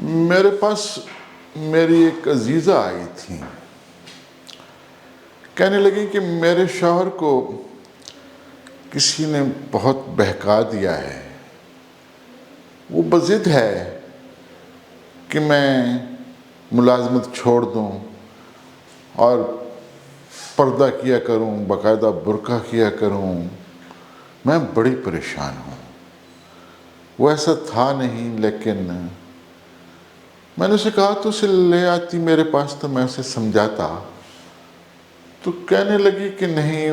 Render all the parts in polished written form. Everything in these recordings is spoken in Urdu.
میرے پاس میری ایک عزیزہ آئی تھی، کہنے لگی کہ میرے شوہر کو کسی نے بہت بہکا دیا ہے، وہ بضد ہے کہ میں ملازمت چھوڑ دوں اور پردہ کیا کروں، باقاعدہ برقع کیا کروں۔ میں بڑی پریشان ہوں۔ وہ ایسا تھا نہیں، لیکن میں نے اسے کہا تو اسے لے آتی میرے پاس تو میں اسے سمجھاتا، تو کہنے لگی کہ نہیں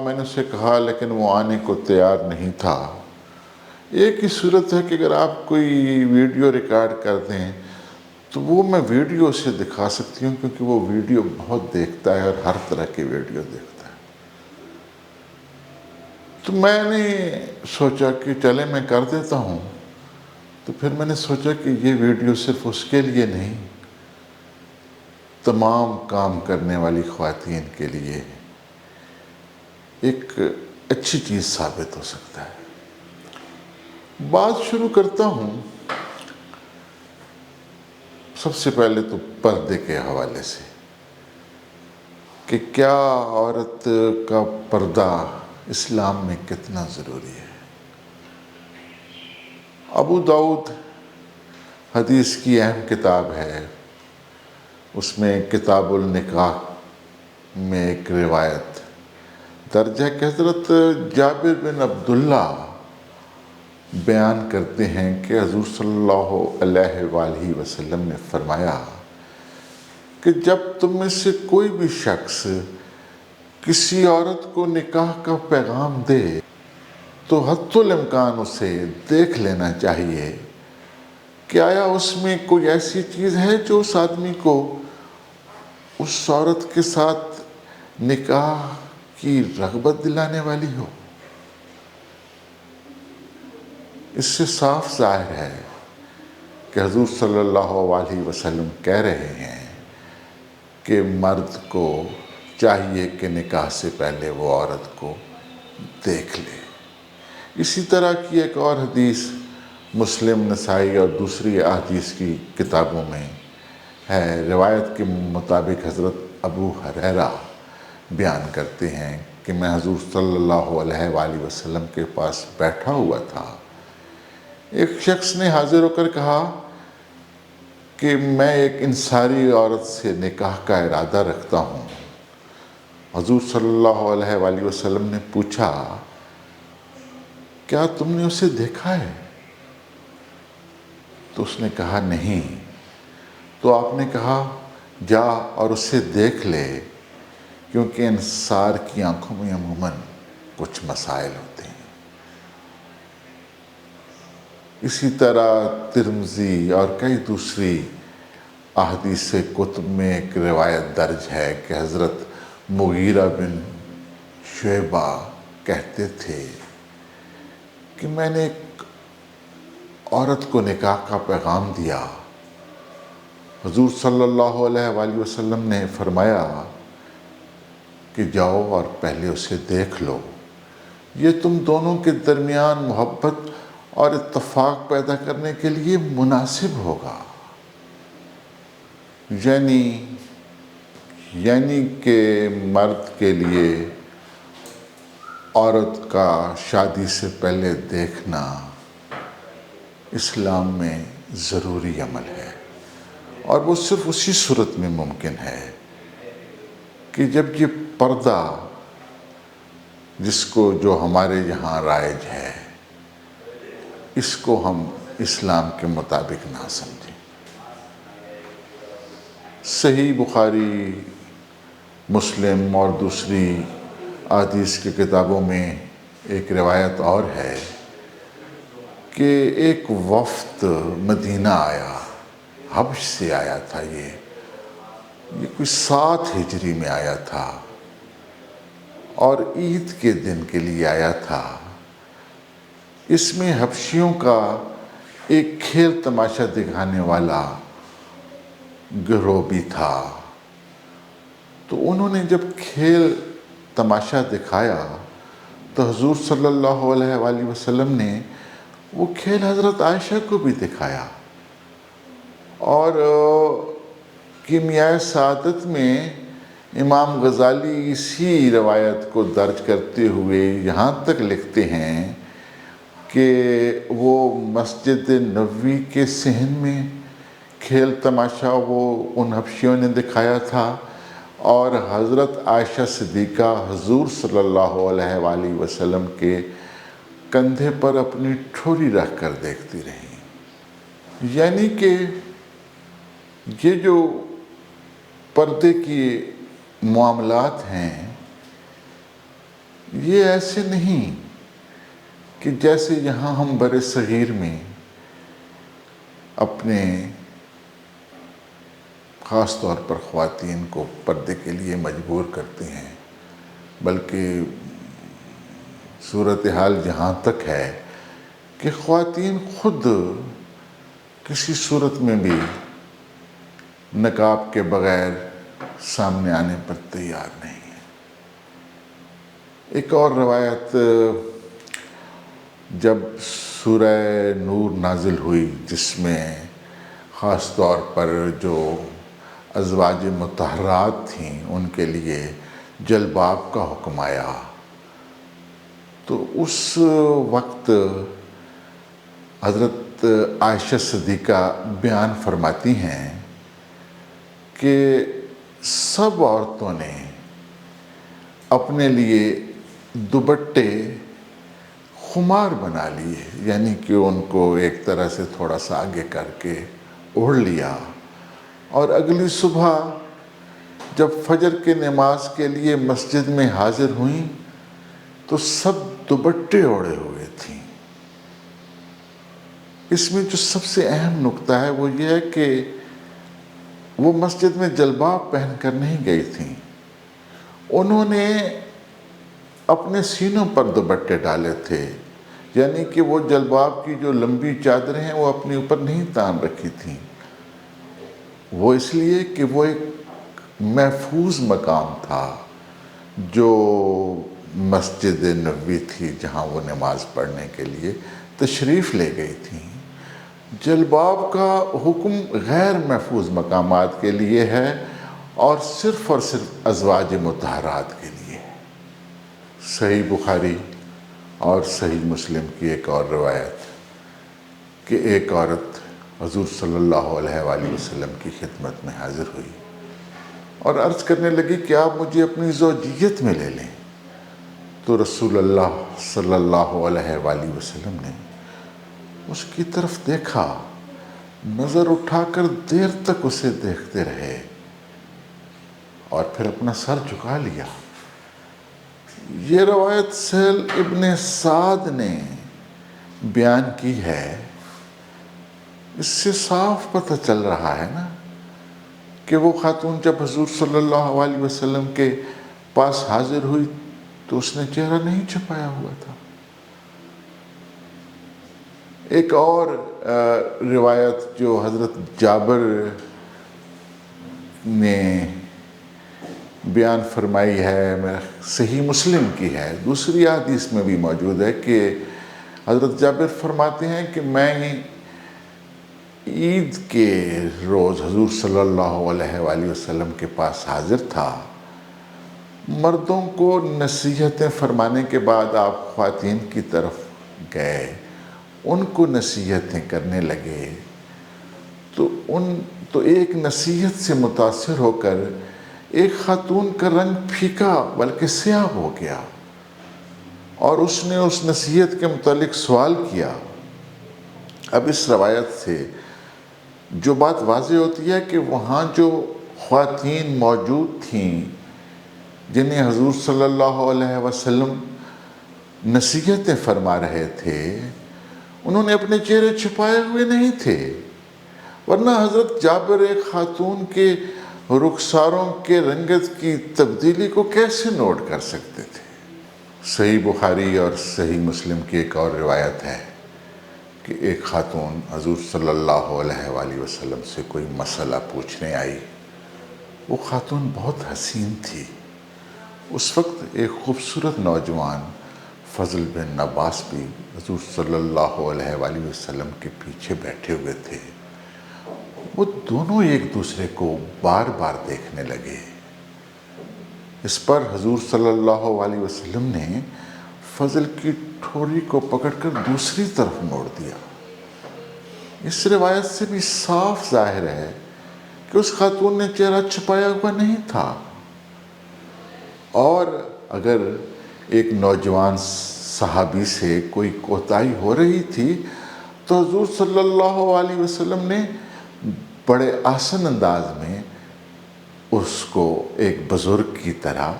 میں نے اسے کہا لیکن وہ آنے کو تیار نہیں تھا۔ ایک ہی صورت ہے کہ اگر آپ کوئی ویڈیو ریکارڈ کر دیں تو وہ میں ویڈیو اسے دکھا سکتی ہوں، کیونکہ وہ ویڈیو بہت دیکھتا ہے اور ہر طرح کی ویڈیو دیکھتا ہے۔ تو میں نے سوچا کہ چلے میں کر دیتا ہوں۔ تو پھر میں نے سوچا کہ یہ ویڈیو صرف اس کے لیے نہیں، تمام کام کرنے والی خواتین کے لیے ایک اچھی چیز ثابت ہو سکتا ہے۔ بات شروع کرتا ہوں سب سے پہلے تو پردے کے حوالے سے، کہ کیا عورت کا پردہ اسلام میں کتنا ضروری ہے۔ ابو داؤد حدیث کی اہم کتاب ہے، اس میں کتاب النکاح میں ایک روایت درج ہے کہ حضرت جابر بن عبداللہ بیان کرتے ہیں کہ حضور صلی اللہ علیہ وآلہ وسلم نے فرمایا کہ جب تم میں سے کوئی بھی شخص کسی عورت کو نکاح کا پیغام دے تو حتی الامکان اسے دیکھ لینا چاہیے کہ آیا اس میں کوئی ایسی چیز ہے جو اس آدمی کو اس عورت کے ساتھ نکاح کی رغبت دلانے والی ہو۔ اس سے صاف ظاہر ہے کہ حضور صلی اللہ علیہ وسلم کہہ رہے ہیں کہ مرد کو چاہیے کہ نکاح سے پہلے وہ عورت کو دیکھ لے۔ اسی طرح کی ایک اور حدیث مسلم، نسائی اور دوسری احادیث کی کتابوں میں ہے۔ روایت کے مطابق حضرت ابو ہریرہ بیان کرتے ہیں کہ میں حضور صلی اللہ علیہ وآلہ وسلم کے پاس بیٹھا ہوا تھا، ایک شخص نے حاضر ہو کر کہا کہ میں ایک انصاری عورت سے نکاح کا ارادہ رکھتا ہوں۔ حضور صلی اللہ علیہ وآلہ وسلم نے پوچھا کیا تم نے اسے دیکھا ہے؟ تو اس نے کہا نہیں۔ تو آپ نے کہا جا اور اسے دیکھ لے، کیونکہ انصار کی آنکھوں میں عموماً کچھ مسائل ہوتے ہیں۔ اسی طرح ترمذی اور کئی دوسری احادیث کتب میں ایک روایت درج ہے کہ حضرت مغیرہ بن شعبہ کہتے تھے کہ میں نے ایک عورت کو نکاح کا پیغام دیا، حضور صلی اللہ علیہ وآلہ وسلم نے فرمایا کہ جاؤ اور پہلے اسے دیکھ لو، یہ تم دونوں کے درمیان محبت اور اتفاق پیدا کرنے کے لیے مناسب ہوگا۔ یعنی کہ مرد کے لیے عورت کا شادی سے پہلے دیکھنا اسلام میں ضروری عمل ہے، اور وہ صرف اسی صورت میں ممکن ہے کہ جب یہ پردہ جو ہمارے یہاں رائج ہے، اس کو ہم اسلام کے مطابق نہ سمجھیں۔ صحیح بخاری، مسلم اور دوسری احادیث کی کتابوں میں ایک روایت اور ہے کہ ایک وفد مدینہ آیا، حبش سے آیا تھا، یہ کوئی 7 ہجری میں آیا تھا اور عید کے دن کے لیے آیا تھا۔ اس میں حبشیوں کا ایک کھیل تماشا دکھانے والا گروہ بھی تھا۔ تو انہوں نے جب کھیل تماشا دکھایا تو حضور صلی اللہ علیہ وآلہ وسلم نے وہ کھیل حضرت عائشہ کو بھی دکھایا، اور کیمیائے سعادت میں امام غزالی اسی روایت کو درج کرتے ہوئے یہاں تک لکھتے ہیں کہ وہ مسجد نبوی کے صحن میں کھیل تماشا وہ ان حبشیوں نے دکھایا تھا، اور حضرت عائشہ صدیقہ حضور صلی اللہ علیہ وآلہ وسلم کے کندھے پر اپنی ٹھوری رکھ کر دیکھتی رہیں۔ یعنی کہ یہ جو پردے کی معاملات ہیں یہ ایسے نہیں کہ جیسے یہاں ہم بر صغیر میں اپنے خاص طور پر خواتین کو پردے کے لیے مجبور کرتے ہیں، بلکہ صورتحال جہاں تک ہے کہ خواتین خود کسی صورت میں بھی نقاب کے بغیر سامنے آنے پر تیار نہیں ہے۔ ایک اور روایت، جب سورہ نور نازل ہوئی جس میں خاص طور پر جو ازواج مطہرات تھیں ان کے لیے جلباب کا حکم آیا، تو اس وقت حضرت عائشہ صدیقہ بیان فرماتی ہیں کہ سب عورتوں نے اپنے لیے دوپٹے خمار بنا لیے، یعنی کہ ان کو ایک طرح سے تھوڑا سا آگے کر کے اوڑھ لیا، اور اگلی صبح جب فجر کے نماز کے لیے مسجد میں حاضر ہوئیں تو سب دوپٹے اوڑھے ہوئے تھیں۔ اس میں جو سب سے اہم نقطہ ہے وہ یہ ہے کہ وہ مسجد میں جلباب پہن کر نہیں گئی تھیں، انہوں نے اپنے سینوں پر دوپٹے ڈالے تھے، یعنی کہ وہ جلباب کی جو لمبی چادریں ہیں وہ اپنے اوپر نہیں تان رکھی تھیں، وہ اس لیے کہ وہ ایک محفوظ مقام تھا جو مسجد نبوی تھی جہاں وہ نماز پڑھنے کے لیے تشریف لے گئی تھیں۔ جلباب کا حکم غیر محفوظ مقامات کے لیے ہے اور صرف ازواج مطہرات کے لیے۔ صحیح بخاری اور صحیح مسلم کی ایک اور روایت کہ ایک عورت حضور صلی اللہ علیہ وآلہ وسلم کی خدمت میں حاضر ہوئی اور عرض کرنے لگی کہ آپ مجھے اپنی زوجیت میں لے لیں، تو رسول اللہ صلی اللہ علیہ وآلہ وسلم نے اس کی طرف دیکھا، نظر اٹھا کر دیر تک اسے دیکھتے رہے اور پھر اپنا سر جھکا لیا۔ یہ روایت سہل ابن سعد نے بیان کی ہے۔ اس سے صاف پتہ چل رہا ہے نا کہ وہ خاتون جب حضور صلی اللہ علیہ وسلم کے پاس حاضر ہوئی تو اس نے چہرہ نہیں چھپایا ہوا تھا۔ ایک اور روایت جو حضرت جابر نے بیان فرمائی ہے، صحیح مسلم کی ہے، دوسری حدیث میں بھی موجود ہے کہ حضرت جابر فرماتے ہیں کہ میں عید کے روز حضور صلی اللہ علیہ وآلہ وسلم کے پاس حاضر تھا، مردوں کو نصیحتیں فرمانے کے بعد آپ خواتین کی طرف گئے، ان کو نصیحتیں کرنے لگے، تو ایک نصیحت سے متاثر ہو کر ایک خاتون کا رنگ پھیکا بلکہ سیاہ ہو گیا، اور اس نے اس نصیحت کے متعلق سوال کیا۔ اب اس روایت سے جو بات واضح ہوتی ہے کہ وہاں جو خواتین موجود تھیں جنہیں حضور صلی اللہ علیہ وسلم نصیحتیں فرما رہے تھے، انہوں نے اپنے چہرے چھپائے ہوئے نہیں تھے، ورنہ حضرت جابر ایک خاتون کے رخساروں کے رنگت کی تبدیلی کو کیسے نوٹ کر سکتے تھے؟ صحیح بخاری اور صحیح مسلم کی ایک اور روایت ہے کہ ایک خاتون حضور صلی اللہ علیہ وآلہ وسلم سے کوئی مسئلہ پوچھنے آئی۔ وہ خاتون بہت حسین تھی۔ اس وقت ایک خوبصورت نوجوان فضل بن عباس بھی حضور صلی اللہ علیہ وآلہ وسلم کے پیچھے بیٹھے ہوئے تھے۔ وہ دونوں ایک دوسرے کو بار بار دیکھنے لگے۔ اس پر حضور صلی اللہ علیہ وسلم نے فضل کی ٹھوری کو پکڑ کر دوسری طرف موڑ دیا۔ اس روایت سے بھی صاف ظاہر ہے کہ اس خاتون نے چہرہ چھپایا ہوا نہیں تھا، اور اگر ایک نوجوان صحابی سے کوئی کوتاہی ہو رہی تھی تو حضور صلی اللہ علیہ وسلم نے بڑے آسن انداز میں اس کو ایک بزرگ کی طرح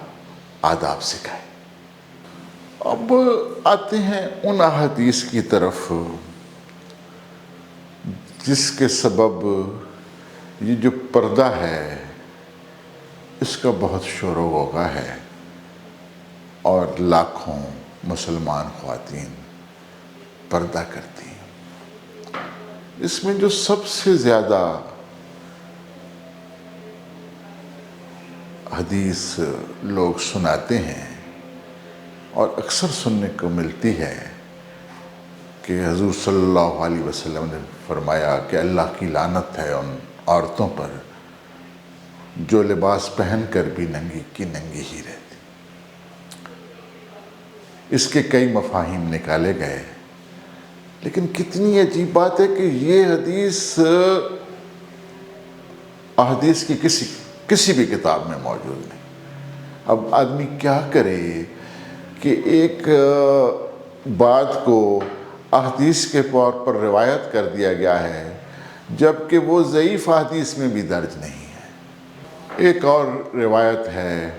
آداب سکھائے۔ اب آتے ہیں ان احادیث کی طرف جس کے سبب یہ جو پردہ ہے اس کا بہت شور و غوغا ہے، اور لاکھوں مسلمان خواتین پردہ کرتی ہیں۔ اس میں جو سب سے زیادہ حدیث لوگ سناتے ہیں اور اکثر سننے کو ملتی ہے کہ حضور صلی اللہ علیہ وسلم نے فرمایا کہ اللہ کی لعنت ہے ان عورتوں پر جو لباس پہن کر بھی ننگی کی ننگی ہی رہتی۔ اس کے کئی مفاہیم نکالے گئے، لیکن کتنی عجیب بات ہے کہ یہ حدیث احادیث کی کسی بھی کتاب میں موجود نہیں۔ اب آدمی کیا کرے کہ ایک بات کو احادیث کے طور پر روایت کر دیا گیا ہے جبکہ وہ ضعیف احادیث میں بھی درج نہیں ہے۔ ایک اور روایت ہے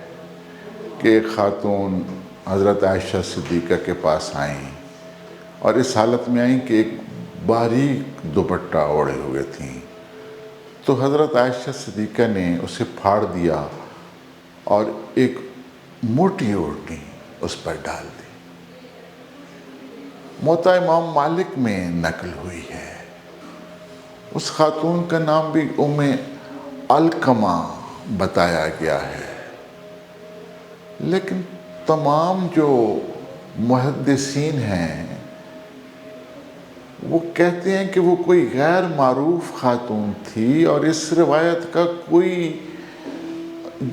کہ ایک خاتون حضرت عائشہ صدیقہ کے پاس آئیں اور اس حالت میں آئیں کہ ایک باریک دوپٹہ اوڑھے ہوئے تھیں، تو حضرت عائشہ صدیقہ نے اسے پھاڑ دیا اور ایک موٹی اوڑھنی اس پر ڈال دی۔ موطا امام مالک میں نقل ہوئی ہے۔ اس خاتون کا نام بھی ام علقمہ بتایا گیا ہے، لیکن تمام جو محدثین ہیں وہ کہتے ہیں کہ وہ کوئی غیر معروف خاتون تھی، اور اس روایت کا کوئی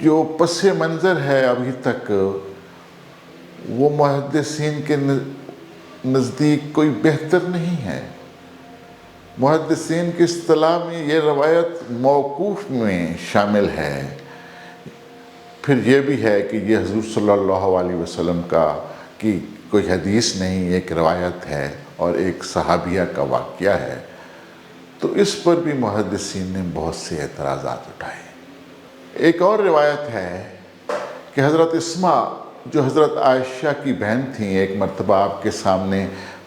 جو پس منظر ہے ابھی تک وہ محدثین کے نزدیک کوئی بہتر نہیں ہے۔ محدثین کی اصطلاح میں یہ روایت موقوف میں شامل ہے۔ پھر یہ بھی ہے کہ یہ حضور صلی اللہ علیہ وسلم کی کوئی حدیث نہیں، ایک روایت ہے اور ایک صحابیہ کا واقعہ ہے، تو اس پر بھی محدثین نے بہت سے اعتراضات اٹھائے۔ ایک اور روایت ہے کہ حضرت اسماء جو حضرت عائشہ کی بہن تھیں، ایک مرتبہ آپ کے سامنے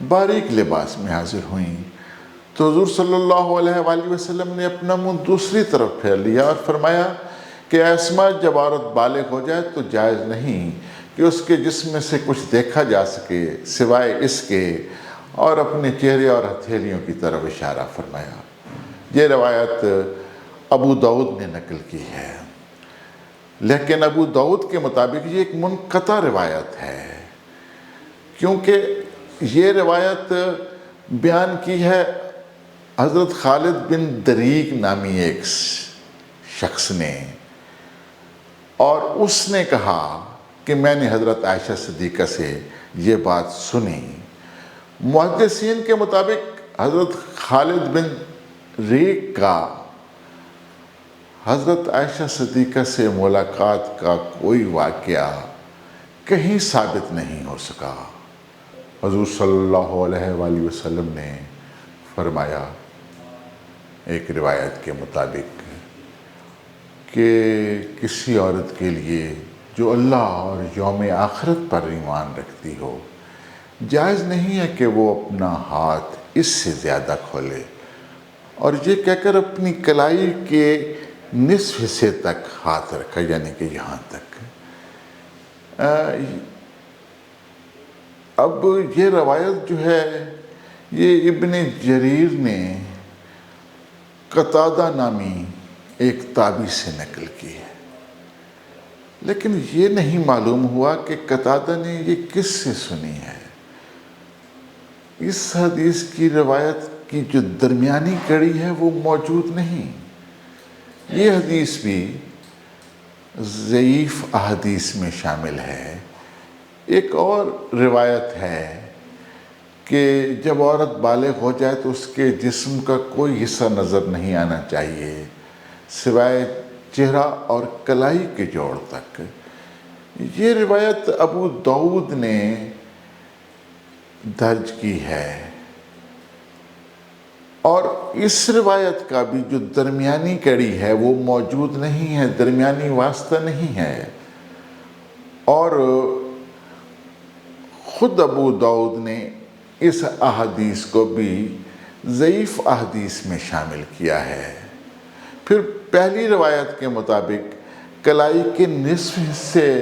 باریک لباس میں حاضر ہوئیں، تو حضور صلی اللہ علیہ وآلہ وسلم نے اپنا منہ دوسری طرف پھیر لیا اور فرمایا کہ اسماء جب عورت بالغ ہو جائے تو جائز نہیں کہ اس کے جسم میں سے کچھ دیکھا جا سکے سوائے اس کے، اور اپنے چہرے اور ہتھیلیوں کی طرف اشارہ فرمایا۔ یہ روایت ابو داؤد نے نقل کی ہے، لیکن ابو داؤد کے مطابق یہ ایک منقطع روایت ہے، کیونکہ یہ روایت بیان کی ہے حضرت خالد بن دریک نامی ایک شخص نے، اور اس نے کہا کہ میں نے حضرت عائشہ صدیقہ سے یہ بات سنی۔ محدثین کے مطابق حضرت خالد بن ریک کا حضرت عائشہ صدیقہ سے ملاقات کا کوئی واقعہ کہیں ثابت نہیں ہو سکا۔ حضور صلی اللہ علیہ وآلہ وسلم نے فرمایا ایک روایت کے مطابق کہ کسی عورت کے لیے جو اللہ اور یوم آخرت پر ایمان رکھتی ہو، جائز نہیں ہے کہ وہ اپنا ہاتھ اس سے زیادہ کھولے، اور یہ کہہ کر اپنی کلائی کے نصف حصے تک ہاتھ رکھا، یعنی کہ یہاں تک۔ اب یہ روایت جو ہے یہ ابن جریر نے قتادہ نامی ایک تابعی سے نقل کی ہے، لیکن یہ نہیں معلوم ہوا کہ قتادہ نے یہ کس سے سنی ہے۔ اس حدیث کی روایت کی جو درمیانی کڑی ہے وہ موجود نہیں۔ یہ حدیث بھی ضعیف احادیث میں شامل ہے۔ ایک اور روایت ہے کہ جب عورت بالغ ہو جائے تو اس کے جسم کا کوئی حصہ نظر نہیں آنا چاہیے سوائے چہرہ اور کلائی کے جوڑ تک۔ یہ روایت ابو داؤد نے درج کی ہے، اور اس روایت کا بھی جو درمیانی کڑی ہے وہ موجود نہیں ہے، درمیانی واسطہ نہیں ہے، اور خود ابو داؤد نے اس احادیث کو بھی ضعیف احادیث میں شامل کیا ہے۔ پھر پہلی روایت کے مطابق کلائی کے نصف حصے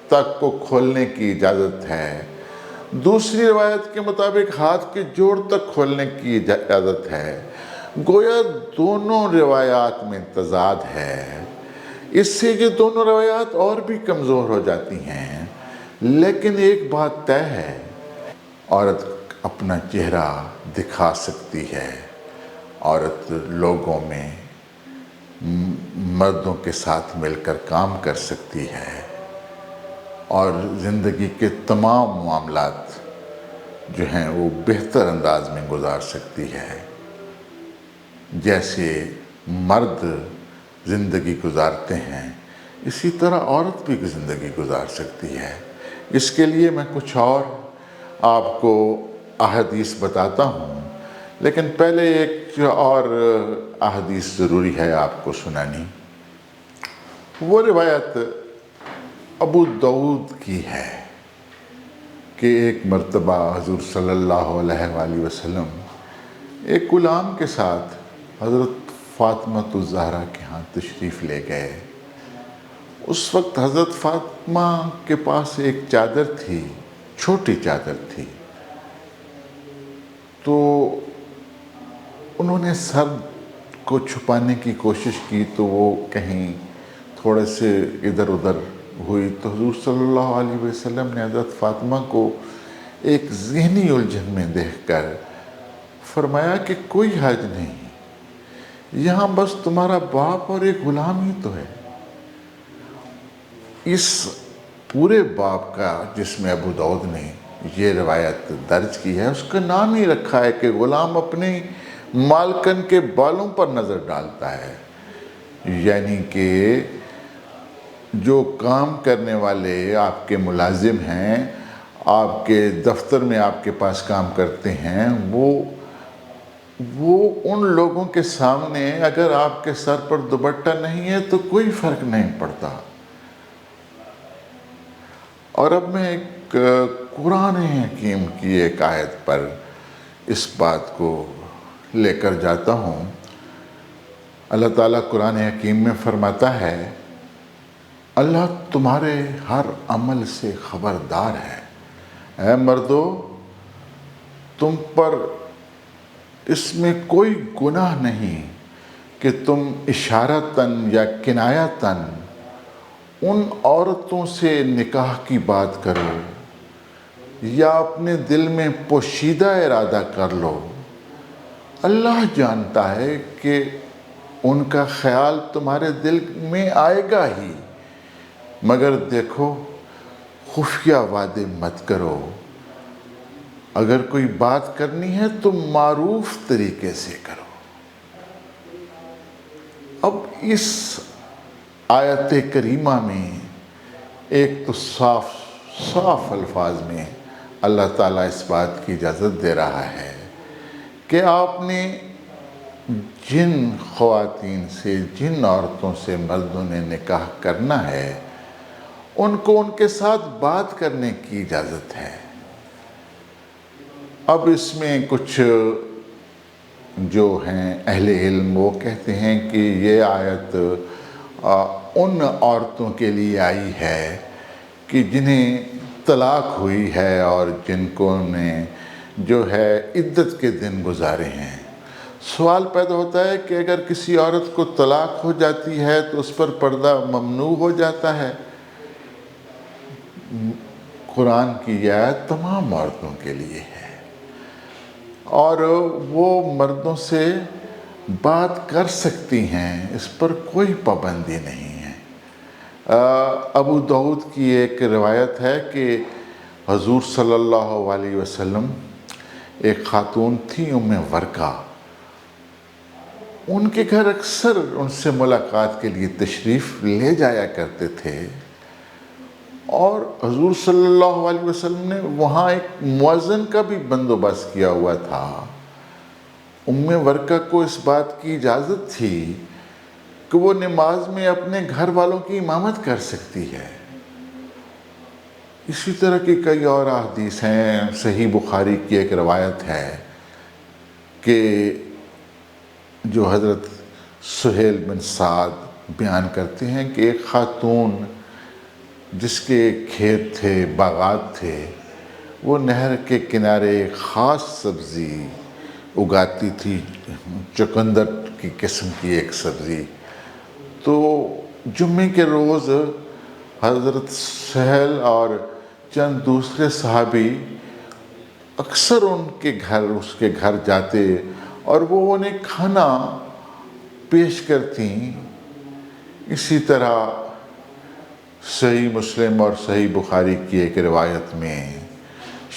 تک کو کھولنے کی اجازت ہے، دوسری روایت کے مطابق ہاتھ کے جوڑ تک کھولنے کی اجازت ہے۔ گویا دونوں روایات میں تضاد ہے۔ اس سے یہ دونوں روایات اور بھی کمزور ہو جاتی ہیں، لیکن ایک بات طے ہے، عورت اپنا چہرہ دکھا سکتی ہے، عورت لوگوں میں مردوں کے ساتھ مل کر کام کر سکتی ہے، اور زندگی کے تمام معاملات جو ہیں وہ بہتر انداز میں گزار سکتی ہے، جیسے مرد زندگی گزارتے ہیں اسی طرح عورت بھی زندگی گزار سکتی ہے۔ اس کے لیے میں کچھ اور آپ کو احادیث بتاتا ہوں، لیکن پہلے ایک اور احادیث ضروری ہے آپ کو سنانی۔ وہ روایت ابو داؤد کی ہے کہ ایک مرتبہ حضور صلی اللہ علیہ وآلہ وسلم ایک غلام کے ساتھ حضرت فاطمہ الزہرا کے ہاں تشریف لے گئے۔ اس وقت حضرت فاطمہ کے پاس ایک چادر تھی، چھوٹی چادر تھی، تو انہوں نے سر کو چھپانے کی کوشش کی تو وہ کہیں تھوڑے سے ادھر ادھر ہوئی، تو حضور صلی اللہ علیہ وسلم نے حضرت فاطمہ کو ایک ذہنی الجھن میں دیکھ کر فرمایا کہ کوئی حرج نہیں، یہاں بس تمہارا باپ اور ایک غلام ہی تو ہے۔ اس پورے باب کا جس میں ابو داؤد نے یہ روایت درج کی ہے، اس کا نام ہی رکھا ہے کہ غلام اپنے مالکن کے بالوں پر نظر ڈالتا ہے، یعنی کہ جو کام کرنے والے آپ کے ملازم ہیں، آپ کے دفتر میں آپ کے پاس کام کرتے ہیں، وہ ان لوگوں کے سامنے اگر آپ کے سر پر دوپٹہ نہیں ہے تو کوئی فرق نہیں پڑتا۔ اور اب میں ایک قرآن حکیم کی ایک آیت پر اس بات کو لے کر جاتا ہوں۔ اللہ تعالیٰ قرآن حکیم میں فرماتا ہے، اللہ تمہارے ہر عمل سے خبردار ہے، اے مردو تم پر اس میں کوئی گناہ نہیں کہ تم اشارتاً یا کنایتاً ان عورتوں سے نکاح کی بات کرو یا اپنے دل میں پوشیدہ ارادہ کر لو۔ اللہ جانتا ہے کہ ان کا خیال تمہارے دل میں آئے گا ہی، مگر دیکھو خفیہ وعدے مت کرو، اگر کوئی بات کرنی ہے تو معروف طریقے سے کرو۔ اب اس آیت کریمہ میں ایک تو صاف الفاظ میں اللہ تعالیٰ اس بات کی اجازت دے رہا ہے کہ آپ نے جن خواتین سے، جن عورتوں سے مردوں نے نکاح کرنا ہے، ان کو ان کے ساتھ بات کرنے کی اجازت ہے۔ اب اس میں کچھ جو ہیں اہل علم وہ کہتے ہیں کہ یہ آیت ان عورتوں کے لیے آئی ہے کہ جنہیں طلاق ہوئی ہے اور جن کو نے جو ہے عدت کے دن گزارے ہیں۔ سوال پیدا ہوتا ہے کہ اگر کسی عورت کو طلاق ہو جاتی ہے تو اس پر پردہ ممنوع ہو جاتا ہے؟ قرآن کی یہ آیت تمام عورتوں کے لیے ہے۔ اور وہ مردوں سے بات کر سکتی ہیں، اس پر کوئی پابندی نہیں ہے۔ ابو داؤد کی ایک روایت ہے کہ حضور صلی اللہ علیہ وسلم، ایک خاتون تھی ام ورقہ، ان کے گھر اکثر ان سے ملاقات کے لیے تشریف لے جایا کرتے تھے، اور حضور صلی اللہ علیہ وسلم نے وہاں ایک مؤذن کا بھی بندوبست کیا ہوا تھا۔ ام ورقہ کو اس بات کی اجازت تھی کہ وہ نماز میں اپنے گھر والوں کی امامت کر سکتی ہے۔ اسی طرح کی کئی اور احادیث ہیں۔ صحیح بخاری کی ایک روایت ہے کہ جو حضرت سہیل بن سعد بیان کرتے ہیں کہ ایک خاتون جس کے کھیت تھے، باغات تھے، وہ نہر کے کنارے ایک خاص سبزی اگاتی تھی، چقندر کی قسم کی ایک سبزی۔ تو جمعے کے روز حضرت سہیل اور چند دوسرے صحابی اکثر اس کے گھر جاتے اور وہ انہیں کھانا پیش کرتیں۔ اسی طرح صحیح مسلم اور صحیح بخاری کی ایک روایت میں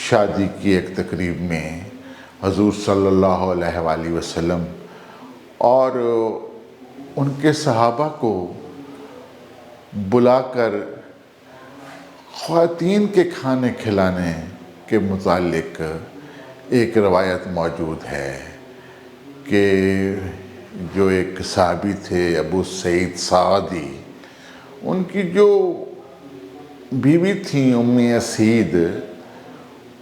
شادی کی ایک تقریب میں حضور صلی اللہ علیہ وآلہ وسلم اور ان کے صحابہ کو بلا کر خواتین کے کھانے کھلانے کے متعلق ایک روایت موجود ہے کہ جو ایک صحابی تھے ابو سعید ساعدی، ان کی جو بیوی تھیں ام اسید،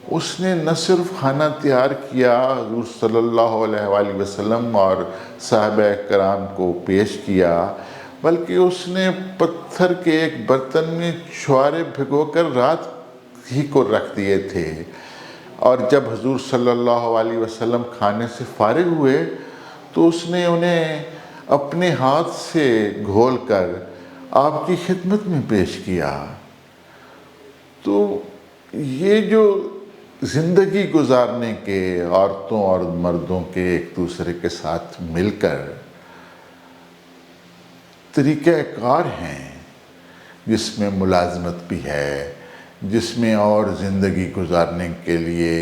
اس نے نہ صرف کھانا تیار کیا، حضور صلی اللہ علیہ وآلہ وسلم اور صحابہ کرام کو پیش کیا، بلکہ اس نے پتھر کے ایک برتن میں چھوارے بھگو کر رات ہی کو رکھ دیے تھے، اور جب حضور صلی اللہ علیہ وسلم کھانے سے فارغ ہوئے تو اس نے انہیں اپنے ہاتھ سے گھول کر آپ کی خدمت میں پیش کیا۔ تو یہ جو زندگی گزارنے کے عورتوں اور مردوں کے ایک دوسرے کے ساتھ مل کر طریقہ کار ہیں، جس میں ملازمت بھی ہے، جس میں اور زندگی گزارنے کے لیے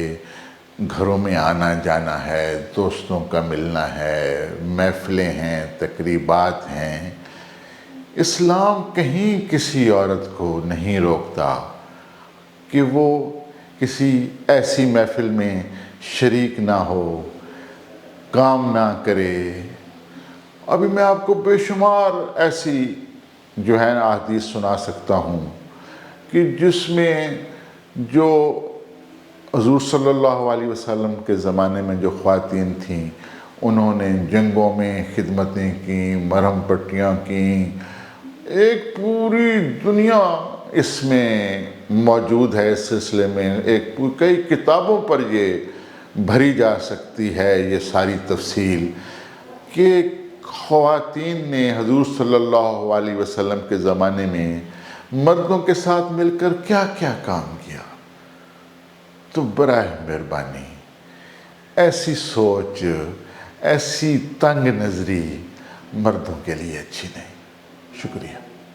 گھروں میں آنا جانا ہے، دوستوں کا ملنا ہے، محفلیں ہیں، تقریبات ہیں، اسلام کہیں کسی عورت کو نہیں روکتا کہ وہ کسی ایسی محفل میں شریک نہ ہو، کام نہ کرے۔ ابھی میں آپ کو بے شمار ایسی جو ہے احادیث سنا سکتا ہوں کہ جس میں جو حضور صلی اللہ علیہ وسلم کے زمانے میں جو خواتین تھیں، انہوں نے جنگوں میں خدمتیں کیں، مرہم پٹیاں کیں۔ ایک پوری دنیا اس میں موجود ہے، اس سلسلے میں کئی کتابوں پر یہ بھری جا سکتی ہے یہ ساری تفصیل کہ خواتین نے حضور صلی اللہ علیہ وسلم کے زمانے میں مردوں کے ساتھ مل کر کیا کیا کام کیا۔ تو براہ مہربانی ایسی سوچ، ایسی تنگ نظری مردوں کے لیے اچھی نہیں۔ شکریہ۔